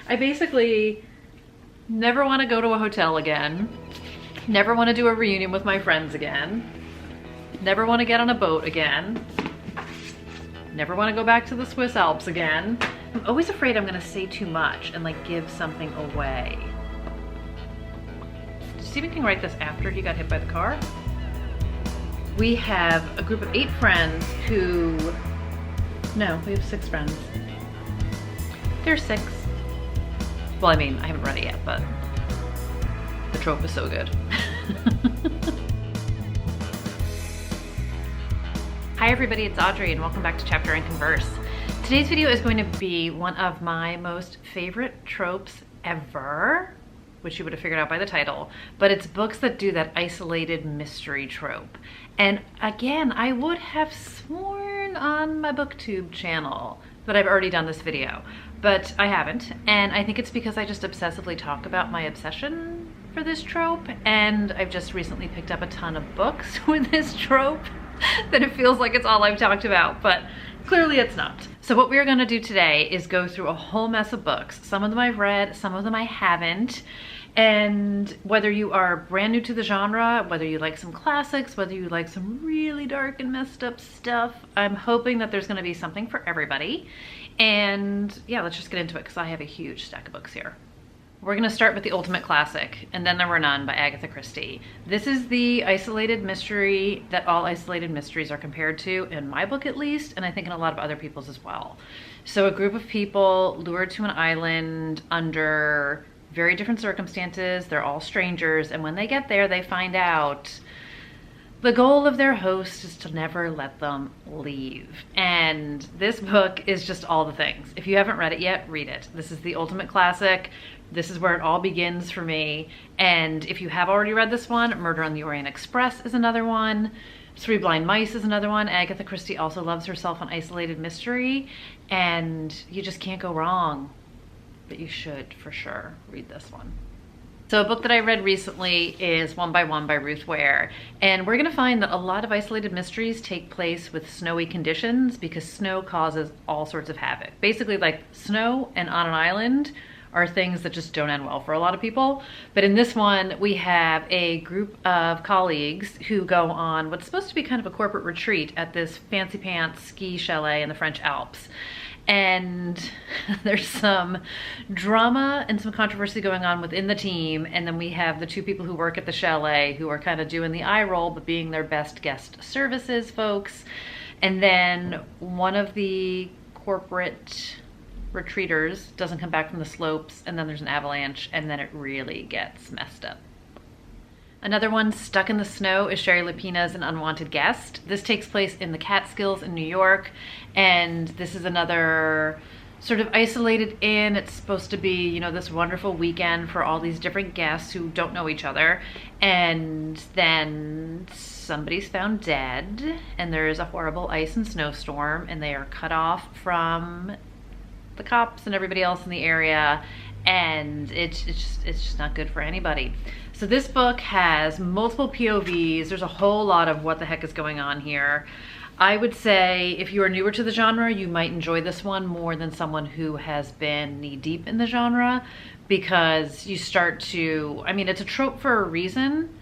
I basically never want to go to a hotel again, never want to do a reunion with my friends again, never want to get on a boat again, never want to go back to the Swiss Alps again. I'm always afraid I'm going to say too much and like give something away. Did Stephen King write this after he got hit by the car? We have a group of 8 friends who, no, we have 6 friends. There's 6. Well, I mean, I haven't read it yet, but the trope is so good. Hi everybody, it's Audrey and welcome back to Chapter and Converse. Today's video is going to be one of my most favorite tropes ever, which you would have figured out by the title, but it's books that do that isolated mystery trope. And again, I would have sworn on my BookTube channel that I've already done this video, but I haven't. And I think it's because I just obsessively talk about my obsession for this trope, and I've just recently picked up a ton of books with this trope that it feels like it's all I've talked about, but clearly it's not. So what we're gonna do today is go through a whole mess of books. Some of them I've read, some of them I haven't. And whether you are brand new to the genre, whether you like some classics, whether you like some really dark and messed up stuff, I'm hoping that there's gonna be something for everybody. And yeah, let's just get into it because I have a huge stack of books here. We're gonna start with the ultimate classic, And Then There Were None by Agatha Christie. This is the isolated mystery that all isolated mysteries are compared to, in my book at least, and I think in a lot of other people's as well. So a group of people lured to an island under very different circumstances. They're all strangers, and when they get there, they find out the goal of their host is to never let them leave. And this book is just all the things. If you haven't read it yet, read it. This is the ultimate classic. This is where it all begins for me. And if you have already read this one, Murder on the Orient Express is another one. Three Blind Mice is another one. Agatha Christie also loves herself an isolated mystery, and you just can't go wrong. But you should, for sure, read this one. So a book that I read recently is One by One by Ruth Ware. And we're gonna find that a lot of isolated mysteries take place with snowy conditions because snow causes all sorts of havoc. Basically, like, snow and on an island are things that just don't end well for a lot of people. But in this one, we have a group of colleagues who go on what's supposed to be kind of a corporate retreat at this fancy pants ski chalet in the French Alps. And there's some drama and some controversy going on within the team. And then we have the 2 people who work at the chalet who are kind of doing the eye roll, but being their best guest services folks. And then one of the corporate retreaters doesn't come back from the slopes, and then there's an avalanche, and then it really gets messed up. Another one, Stuck in the Snow, is Sherry Lapina's An Unwanted Guest. This takes place in the Catskills in New York, and this is another sort of isolated inn. It's supposed to be, you know, this wonderful weekend for all these different guests who don't know each other, and then somebody's found dead, and there's a horrible ice and snowstorm, and they are cut off from the cops and everybody else in the area, and it's just not good for anybody. So this book has multiple POVs. There's a whole lot of what the heck is going on here. I would say if you are newer to the genre, you might enjoy this one more than someone who has been knee deep in the genre, because you start to, I mean, it's a trope for a reason.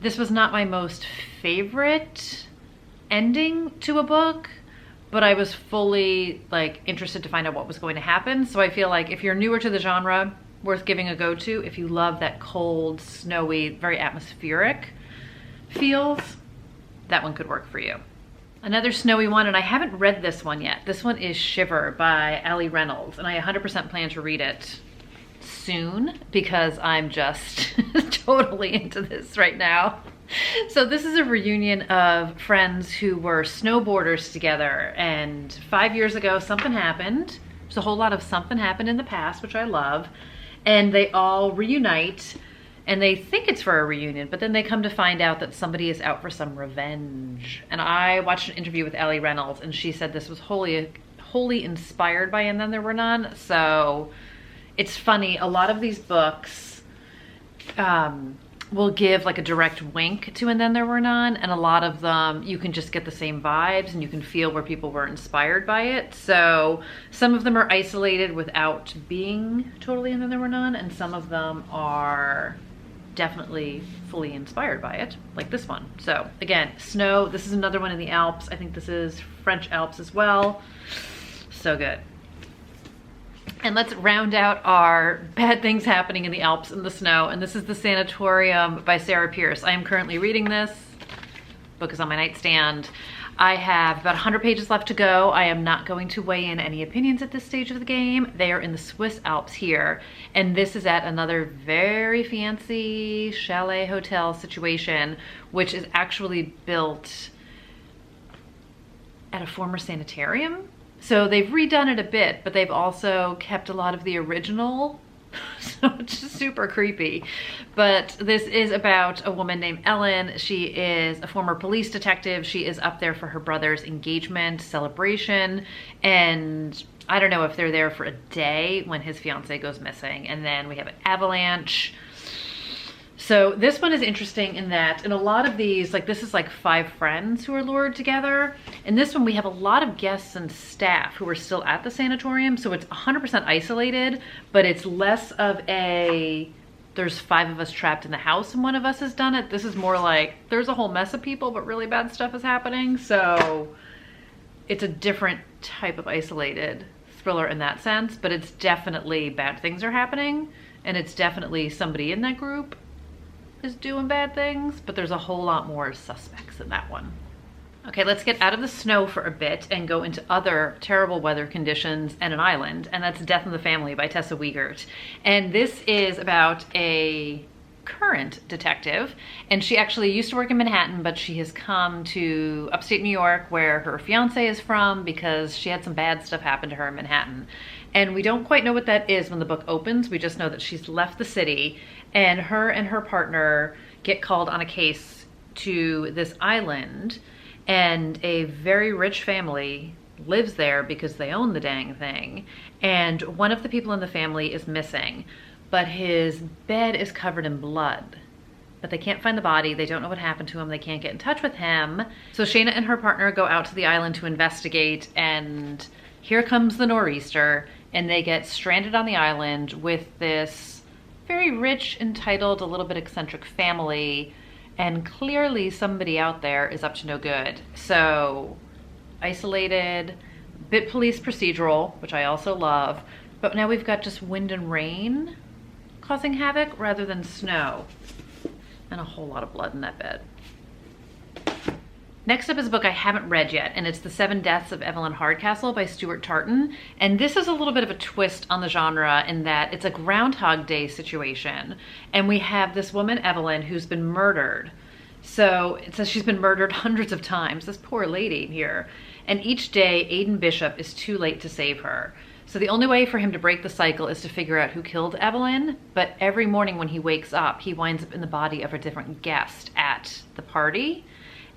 This was not my most favorite ending to a book, but I was fully like interested to find out what was going to happen. So I feel like if you're newer to the genre, worth giving a go to. If you love that cold, snowy, very atmospheric feels, that one could work for you. Another snowy one, and I haven't read this one yet. This one is Shiver by Ali Reynolds, and I 100% plan to read it soon because I'm just totally into this right now. So this is a reunion of friends who were snowboarders together, and 5 years ago something happened. There's a whole lot of something happened in the past, which I love, and they all reunite, and they think it's for a reunion, but then they come to find out that somebody is out for some revenge. And I watched an interview with Ali Reynolds, and she said this was wholly inspired by And Then There Were None. So it's funny, a lot of these books, will give like a direct wink to And Then There Were None, and a lot of them you can just get the same vibes and you can feel where people were inspired by it. So some of them are isolated without being totally And Then There Were None, and some of them are definitely fully inspired by it, like this one. So again, snow. This is another one in the Alps. I think this is French Alps as well. So good. And let's round out our bad things happening in the Alps in the snow. And this is The Sanatorium by Sarah Pierce. I am currently reading this. Book is on my nightstand. I have about 100 pages left to go. I am not going to weigh in any opinions at this stage of the game. They are in the Swiss Alps here. And this is at another very fancy chalet hotel situation, which is actually built at a former sanitarium. So they've redone it a bit, but they've also kept a lot of the original. So it's just super creepy. But this is about a woman named Ellen. She is a former police detective. She is up there for her brother's engagement celebration. And I don't know if they're there for a day when his fiance goes missing. And then we have an avalanche. So this one is interesting in that in a lot of these, like this is like 5 friends who are lured together. In this one, we have a lot of guests and staff who are still at the sanatorium. So it's 100% isolated, but it's less of a, there's 5 of us trapped in the house and one of us has done it. This is more like there's a whole mess of people, but really bad stuff is happening. So it's a different type of isolated thriller in that sense, but it's definitely bad things are happening. And it's definitely somebody in that group is doing bad things, but there's a whole lot more suspects in that one. Okay, let's get out of the snow for a bit and go into other terrible weather conditions and an island, and that's Death in the Family by Tessa Wiegert. And this is about a current detective, and she actually used to work in Manhattan, but she has come to upstate New York where her fiance is from because she had some bad stuff happen to her in Manhattan. And we don't quite know what that is when the book opens. We just know that she's left the city, and her partner get called on a case to this island, and a very rich family lives there because they own the dang thing. And one of the people in the family is missing, but his bed is covered in blood. But they can't find the body. They don't know what happened to him. They can't get in touch with him. So Shayna and her partner go out to the island to investigate, and here comes the nor'easter, and they get stranded on the island with this very rich, entitled, a little bit eccentric family, and clearly somebody out there is up to no good. So isolated, bit police procedural, which I also love, but now we've got just wind and rain causing havoc rather than snow, and a whole lot of blood in that bed. Next up is a book I haven't read yet, and it's The 7 Deaths of Evelyn Hardcastle by Stuart Tartan. And this is a little bit of a twist on the genre in that it's a Groundhog Day situation. And we have this woman, Evelyn, who's been murdered. So it says she's been murdered hundreds of times, this poor lady here. And each day, Aidan Bishop is too late to save her. So the only way for him to break the cycle is to figure out who killed Evelyn. But every morning when he wakes up, he winds up in the body of a different guest at the party.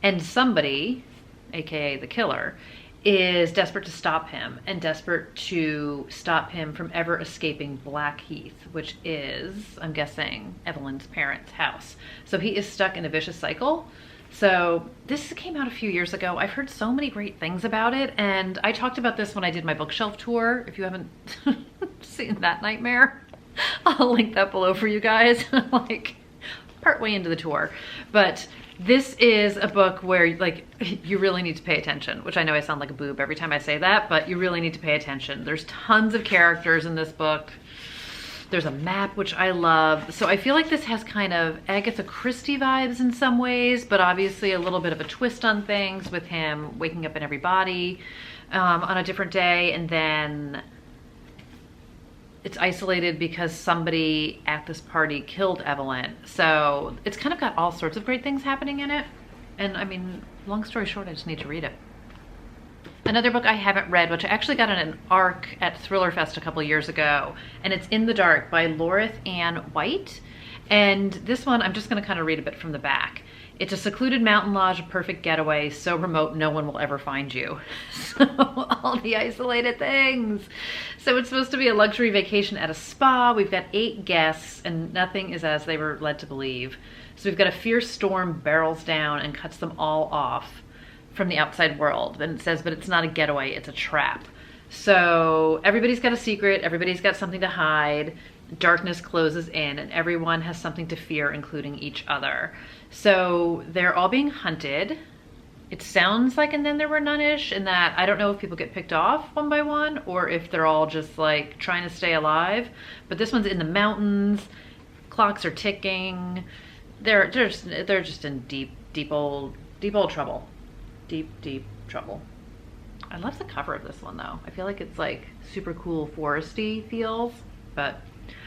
And somebody, aka the killer, is desperate to stop him and desperate to stop him from ever escaping Blackheath, which is, I'm guessing, Evelyn's parents' house. So he is stuck in a vicious cycle. So this came out a few years ago. I've heard so many great things about it, and I talked about this when I did my bookshelf tour. If you haven't seen that nightmare, I'll link that below for you guys, like partway into the tour. But this is a book where like you really need to pay attention, which I know I sound like a boob every time I say that, but you really need to pay attention. There's tons of characters in this book. There's a map, which I love. So I feel like this has kind of Agatha Christie vibes in some ways, but obviously a little bit of a twist on things with him waking up in every body on a different day. And then it's isolated because somebody at this party killed Evelyn. So it's kind of got all sorts of great things happening in it. And I mean, long story short, I just need to read it. Another book I haven't read, which I actually got in an ARC at Thriller Fest a couple years ago, and it's In the Dark by Lorith Ann White. And this one, I'm just gonna kind of read a bit from the back. It's a secluded mountain lodge, a perfect getaway, so remote no one will ever find you. So all the isolated things. So it's supposed to be a luxury vacation at a spa. We've got 8 guests and nothing is as they were led to believe. So we've got a fierce storm barrels down and cuts them all off from the outside world. And it says, but it's not a getaway, it's a trap. So everybody's got a secret, everybody's got something to hide. Darkness closes in and everyone has something to fear, including each other. So they're all being hunted. It sounds like And Then There Were None-ish, in that I don't know if people get picked off one by one or if they're all just like trying to stay alive. But this one's in the mountains, clocks are ticking. They're just in deep old trouble. Deep trouble. I love the cover of this one though. I feel like it's like super cool foresty feels, but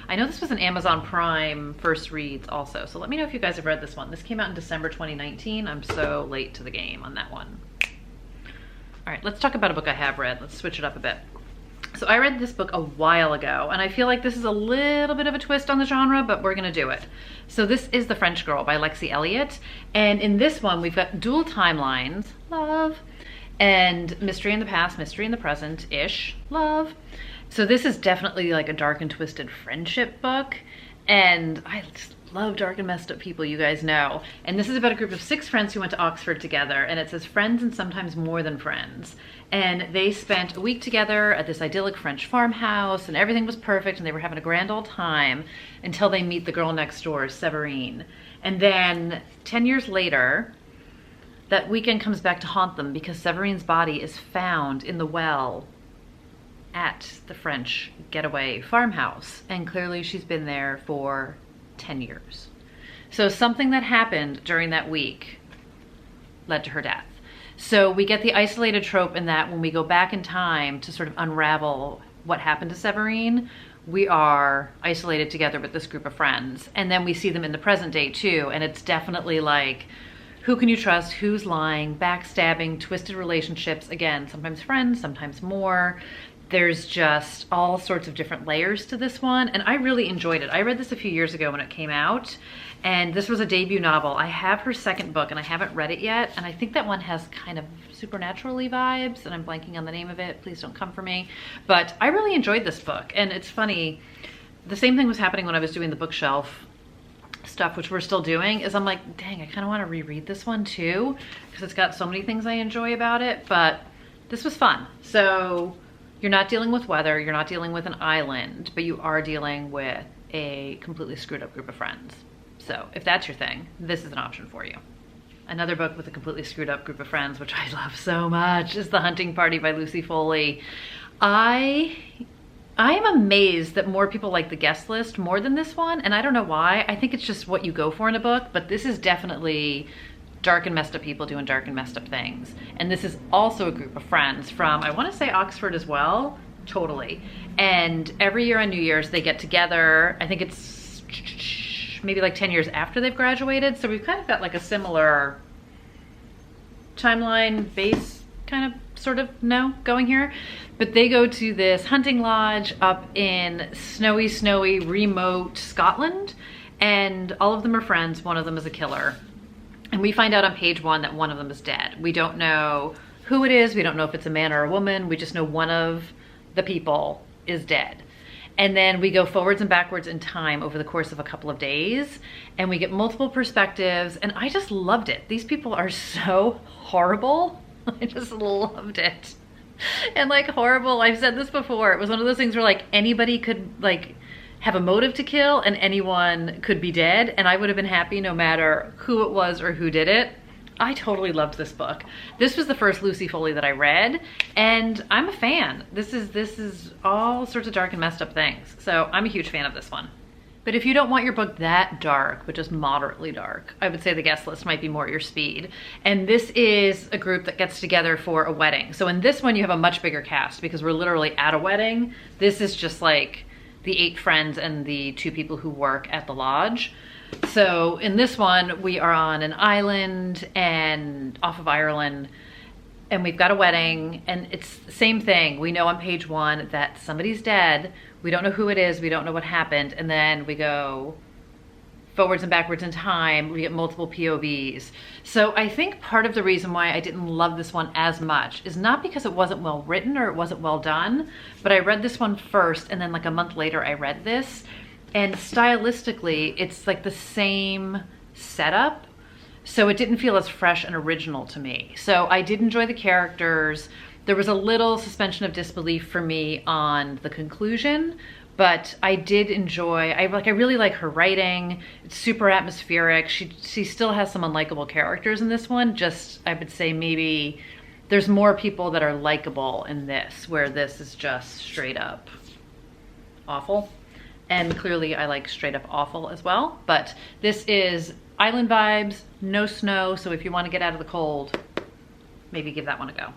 I know this was an Amazon Prime first reads also, so let me know if you guys have read this one. This came out in December 2019. I'm so late to the game on that one. All right, let's talk about a book I have read. Let's switch it up a bit. So I read this book a while ago, and I feel like this is a little bit of a twist on the genre, but we're gonna do it. So this is The French Girl by Lexi Elliott, and in this one we've got dual timelines, love, and mystery in the past, mystery in the present-ish, love. So this is definitely like a dark and twisted friendship book. And I just love dark and messed up people, you guys know. And this is about a group of 6 friends who went to Oxford together. And it says friends and sometimes more than friends. And they spent a week together at this idyllic French farmhouse and everything was perfect and they were having a grand old time until they meet the girl next door, Severine. And then 10 years later, that weekend comes back to haunt them because Severine's body is found in the well at the French getaway farmhouse, and clearly she's been there for 10 years. So something that happened during that week led to her death. So we get the isolated trope in that when we go back in time to sort of unravel what happened to Severine, we are isolated together with this group of friends, and then we see them in the present day too, and it's definitely like, who can you trust, who's lying, backstabbing, twisted relationships, again, sometimes friends, sometimes more. There's just all sorts of different layers to this one, and I really enjoyed it. I read this a few years ago when it came out, and this was a debut novel. I have her second book, and I haven't read it yet, and I think that one has kind of supernaturally vibes, and I'm blanking on the name of it. Please don't come for me. But I really enjoyed this book, and it's funny. The same thing was happening when I was doing the bookshelf stuff, which we're still doing, is I'm like, dang, I kind of want to reread this one too, because it's got so many things I enjoy about it, but this was fun. So you're not dealing with weather, you're not dealing with an island, but you are dealing with a completely screwed up group of friends. So if that's your thing, this is an option for you. Another book with a completely screwed up group of friends, which I love so much, is The Hunting Party by Lucy Foley. I am amazed that more people like the guest list more than this one, and I don't know why. I think it's just what you go for in a book, but this is definitely dark and messed up people doing dark and messed up things. And this is also a group of friends from, I want to say Oxford as well, totally. And every year on New Year's they get together. I think it's maybe like 10 years after they've graduated. So we've kind of got like a similar timeline base kind of sort of going here. But they go to this hunting lodge up in snowy, remote Scotland. And all of them are friends. One of them is a killer. And we find out on page 1 that one of them is dead. We don't know who it is. We don't know if it's a man or a woman. We just know one of the people is dead. And then we go forwards and backwards in time over the course of a couple of days. And we get multiple perspectives. And I just loved it. These people are so horrible. I just loved it. And like horrible, I've said this before. It was one of those things where like anybody could like have a motive to kill and anyone could be dead and I would have been happy no matter who it was or who did it. I totally loved this book. This was the first Lucy Foley that I read and I'm a fan. This is all sorts of dark and messed up things. So I'm a huge fan of this one. But if you don't want your book that dark, but just moderately dark, I would say The Guest List might be more your speed. And this is a group that gets together for a wedding. So in this one, you have a much bigger cast because we're literally at a wedding. This is just like the 8 friends and the 2 people who work at the lodge. So in this one, we are on an island and off of Ireland, and we've got a wedding, and it's the same thing. We know on page 1 that somebody's dead. We don't know who it is. We don't know what happened. And then we go forwards and backwards in time. We get multiple POVs. So I think part of the reason why I didn't love this one as much is not because it wasn't well written or it wasn't well done, but I read this one first and then like a month later I read this, and stylistically it's like the same setup. So it didn't feel as fresh and original to me. So I did enjoy the characters. There was a little suspension of disbelief for me on the conclusion, but I did enjoy, I really like her writing. It's super atmospheric. She still has some unlikable characters in this one. Just, I would say maybe there's more people that are likable in this, where this is just straight up awful. And clearly I like straight up awful as well. But this is island vibes, no snow. So if you want to get out of the cold, maybe give that one a go.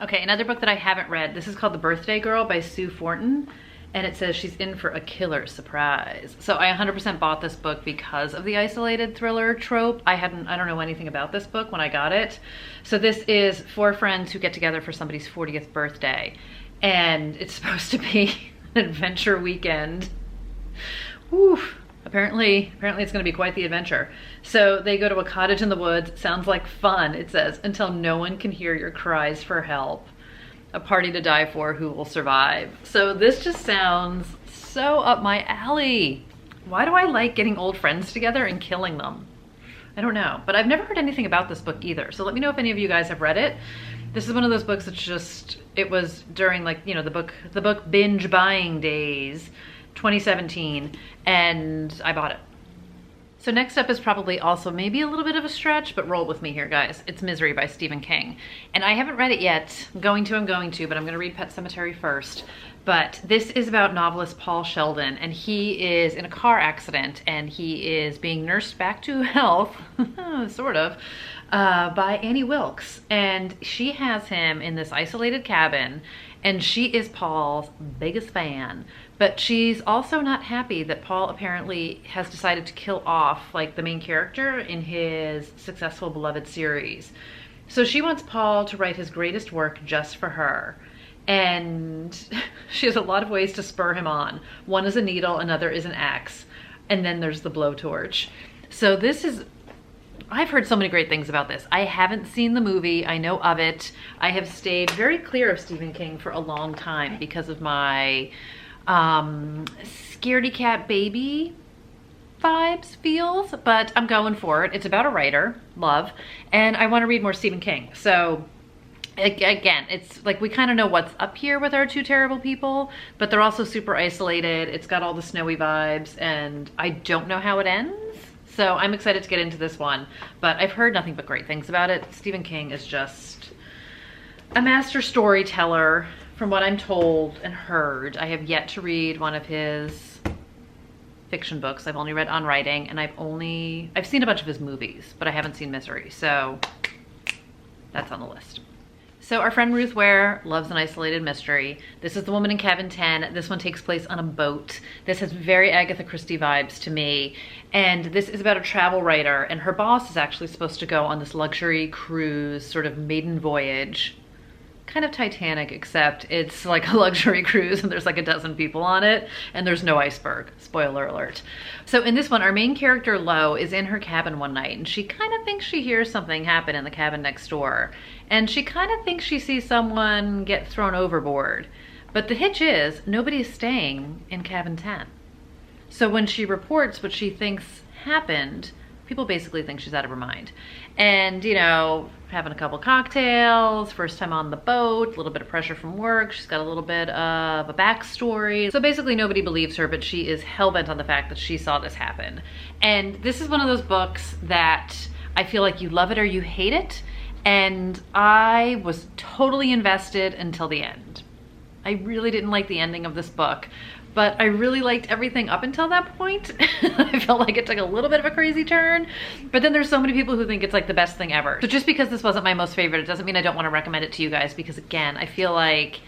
Okay, another book that I haven't read. This is called The Birthday Girl by Sue Fortin. And it says she's in for a killer surprise. So I 100% bought this book because of the isolated thriller trope. I don't know anything about this book when I got it. So this is 4 friends who get together for somebody's 40th birthday. And it's supposed to be an adventure weekend. Whew. Apparently it's gonna be quite the adventure. So they go to a cottage in the woods. Sounds like fun, it says, until no one can hear your cries for help. A party to die for, who will survive. So this just sounds so up my alley. Why do I like getting old friends together and killing them? I don't know, but I've never heard anything about this book either. So let me know if any of you guys have read it. This is one of those books that's just, it was during like, you know, the book binge buying days, 2017, and I bought it. So next up is probably also maybe a little bit of a stretch, but roll with me here, guys. It's Misery by Stephen King. And I haven't read it yet. I'm going to, but I'm gonna read Pet Sematary first. But this is about novelist Paul Sheldon, and he is in a car accident, and he is being nursed back to health, sort of, by Annie Wilkes. And she has him in this isolated cabin, and she is Paul's biggest fan. But she's also not happy that Paul apparently has decided to kill off like the main character in his successful beloved series. So she wants Paul to write his greatest work just for her. And she has a lot of ways to spur him on. One is a needle, another is an axe. And then there's the blowtorch. So this is, I've heard so many great things about this. I haven't seen the movie, I know of it. I have stayed very clear of Stephen King for a long time because of my scaredy cat baby vibes, feels, but I'm going for it. It's about a writer, love, and I want to read more Stephen King. So again, it's like we kind of know what's up here with our two terrible people, but they're also super isolated. It's got all the snowy vibes, and I don't know how it ends. So I'm excited to get into this one, but I've heard nothing but great things about it. Stephen King is just a master storyteller. From what I'm told and heard, I have yet to read one of his fiction books. I've only read On Writing, and I've seen a bunch of his movies, but I haven't seen Misery, so that's on the list. So our friend Ruth Ware loves an isolated mystery. This is The Woman in Cabin 10. This one takes place on a boat. This has very Agatha Christie vibes to me. And this is about a travel writer, and her boss is actually supposed to go on this luxury cruise, sort of maiden voyage. Kind of Titanic, except it's like a luxury cruise and there's like a dozen people on it and there's no iceberg. Spoiler alert. So in this one, our main character, Lo, is in her cabin one night and she kind of thinks she hears something happen in the cabin next door. And she kind of thinks she sees someone get thrown overboard. But the hitch is, nobody is staying in cabin 10. So when she reports what she thinks happened, people basically think she's out of her mind. And, you know, having a couple cocktails, first time on the boat, a little bit of pressure from work. She's got a little bit of a backstory. So basically nobody believes her, but she is hell-bent on the fact that she saw this happen. And this is one of those books that I feel like you love it or you hate it. And I was totally invested until the end. I really didn't like the ending of this book, but I really liked everything up until that point. I felt like it took a little bit of a crazy turn, but then there's so many people who think it's like the best thing ever. So just because this wasn't my most favorite, it doesn't mean I don't want to recommend it to you guys, because again, I feel like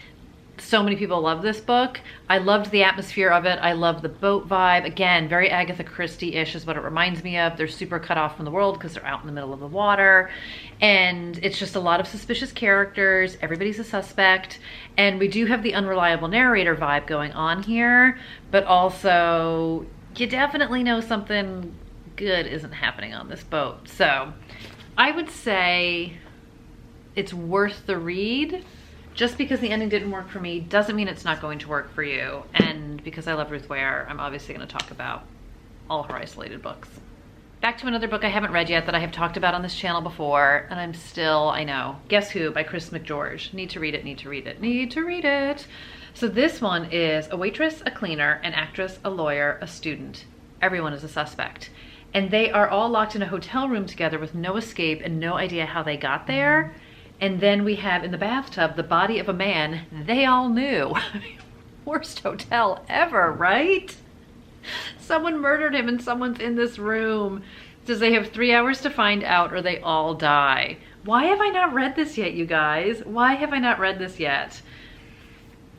so many people love this book. I loved the atmosphere of it. I love the boat vibe. Again, very Agatha Christie-ish is what it reminds me of. They're super cut off from the world because they're out in the middle of the water. And it's just a lot of suspicious characters. Everybody's a suspect. And we do have the unreliable narrator vibe going on here, but also you definitely know something good isn't happening on this boat. So I would say it's worth the read. Just because the ending didn't work for me doesn't mean it's not going to work for you. And because I love Ruth Ware, I'm obviously going to talk about all her isolated books. Back to another book I haven't read yet that I have talked about on this channel before, and I'm still, I know, Guess Who by Chris McGeorge. Need to read it, need to read it, need to read it. So this one is a waitress, a cleaner, an actress, a lawyer, a student. Everyone is a suspect. And they are all locked in a hotel room together with no escape and no idea how they got there. And then we have in the bathtub the body of a man they all knew. Worst hotel ever, right? Someone murdered him and someone's in this room. It says they have 3 hours to find out or they all die. Why have I not read this yet, you guys? Why have I not read this yet?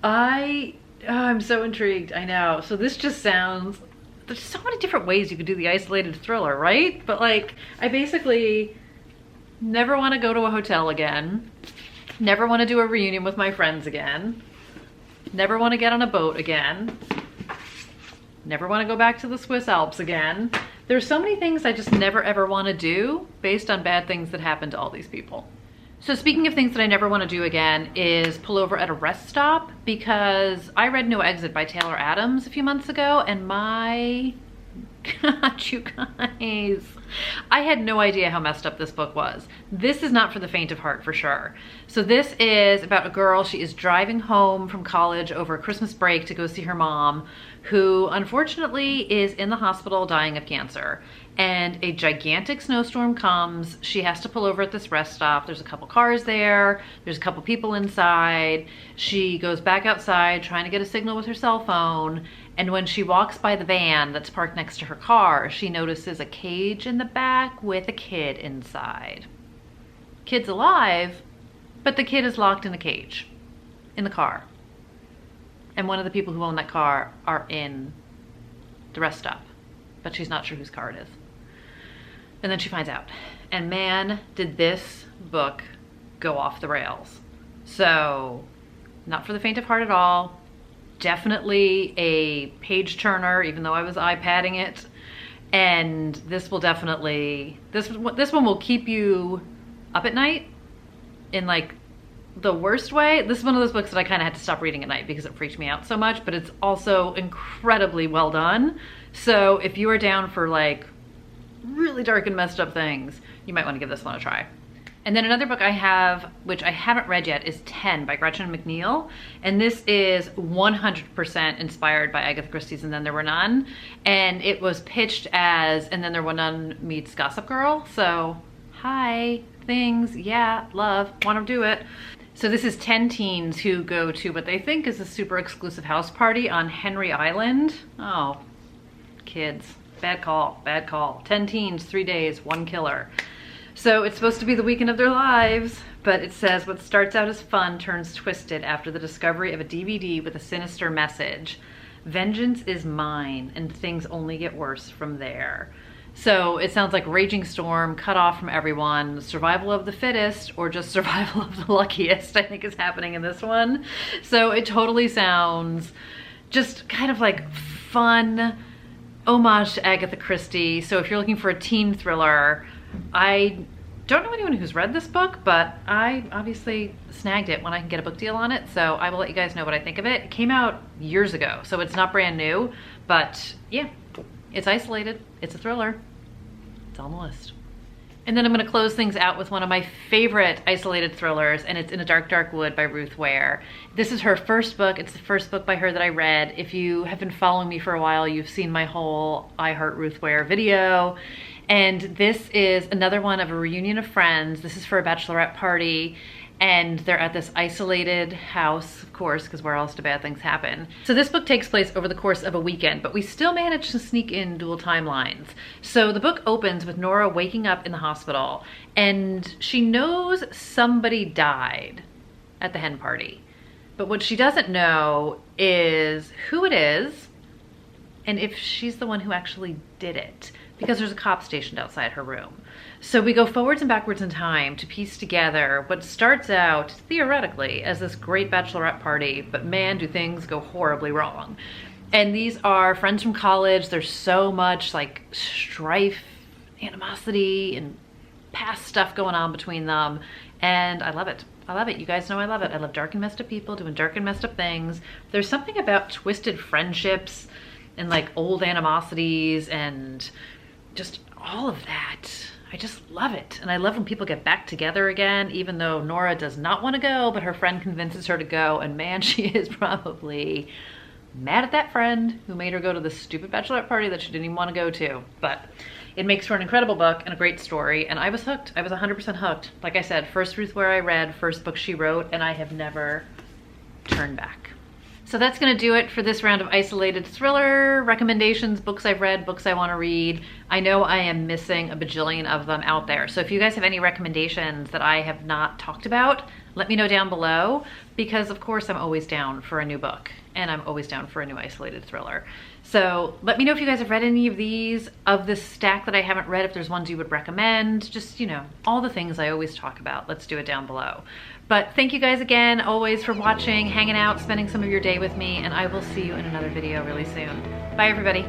I'm so intrigued, I know. So this just sounds, there's so many different ways you could do the isolated thriller, right? But like, I basically never want to go to a hotel again. Never want to do a reunion with my friends again. Never want to get on a boat again. Never want to go back to the Swiss Alps again. There's so many things I just never ever want to do based on bad things that happened to all these people. So speaking of things that I never want to do again is pull over at a rest stop, because I read No Exit by Taylor Adams a few months ago, and my God, you guys, I had no idea how messed up this book was. This is not for the faint of heart, for sure. So this is about a girl. She is driving home from college over Christmas break to go see her mom, who unfortunately is in the hospital dying of cancer. And a gigantic snowstorm comes. She has to pull over at this rest stop. There's a couple cars there. There's a couple people inside. She goes back outside trying to get a signal with her cell phone. And when she walks by the van that's parked next to her car, she notices a cage in the back with a kid inside. Kid's alive, but the kid is locked in a cage in the car. And one of the people who own that car are in the rest stop, but she's not sure whose car it is. And then she finds out. And man, did this book go off the rails. So, not for the faint of heart at all. Definitely a page turner, even though I was iPadding it. And this will definitely, this one will keep you up at night in like the worst way. This is one of those books that I kind of had to stop reading at night because it freaked me out so much, but it's also incredibly well done. So if you are down for like really dark and messed up things, you might want to give this one a try. And then another book I have, which I haven't read yet, is 10 by Gretchen McNeil. And this is 100% inspired by Agatha Christie's And Then There Were None. And it was pitched as And Then There Were None meets Gossip Girl. So, hi, things, yeah, love, want to do it. So this is 10 teens who go to what they think is a super exclusive house party on Henry Island. Oh, kids, bad call, bad call. 10 teens, 3 days, 1 killer. So it's supposed to be the weekend of their lives, but it says what starts out as fun turns twisted after the discovery of a DVD with a sinister message. Vengeance is mine, and things only get worse from there. So it sounds like raging storm, cut off from everyone, survival of the fittest, or just survival of the luckiest, I think is happening in this one. So it totally sounds just kind of like fun homage to Agatha Christie. So if you're looking for a teen thriller, I don't know anyone who's read this book, but I obviously snagged it when I can get a book deal on it, so I will let you guys know what I think of it. It came out years ago, so it's not brand new, but yeah, it's isolated, it's a thriller, it's on the list. And then I'm gonna close things out with one of my favorite isolated thrillers, and it's In a Dark, Dark Wood by Ruth Ware. This is her first book. It's the first book by her that I read. If you have been following me for a while, you've seen my whole I Heart Ruth Ware video. And this is another one of a reunion of friends. This is for a bachelorette party, and they're at this isolated house, of course, because where else do bad things happen? So this book takes place over the course of a weekend, but we still manage to sneak in dual timelines. So the book opens with Nora waking up in the hospital, and she knows somebody died at the hen party. But what she doesn't know is who it is, and if she's the one who actually did it, because there's a cop stationed outside her room. So we go forwards and backwards in time to piece together what starts out, theoretically, as this great bachelorette party, but man, do things go horribly wrong. And these are friends from college. There's so much like strife, animosity, and past stuff going on between them. And I love it. I love it. You guys know I love it. I love dark and messed up people doing dark and messed up things. There's something about twisted friendships and like old animosities and just all of that. I just love it. And I love when people get back together again, even though Nora does not want to go, but her friend convinces her to go. And man, she is probably mad at that friend who made her go to the stupid bachelorette party that she didn't even want to go to. But it makes for an incredible book and a great story. And I was hooked. I was 100% hooked. Like I said, first Ruth Ware I read, first book she wrote, and I have never turned back. So that's gonna do it for this round of isolated thriller recommendations, books I've read, books I wanna read. I know I am missing a bajillion of them out there. So if you guys have any recommendations that I have not talked about, let me know down below, because of course I'm always down for a new book and I'm always down for a new isolated thriller. So let me know if you guys have read any of these, of this stack that I haven't read, if there's ones you would recommend, just, you know, all the things I always talk about. Let's do it down below. But thank you guys again, always, for watching, hanging out, spending some of your day with me, and I will see you in another video really soon. Bye, everybody.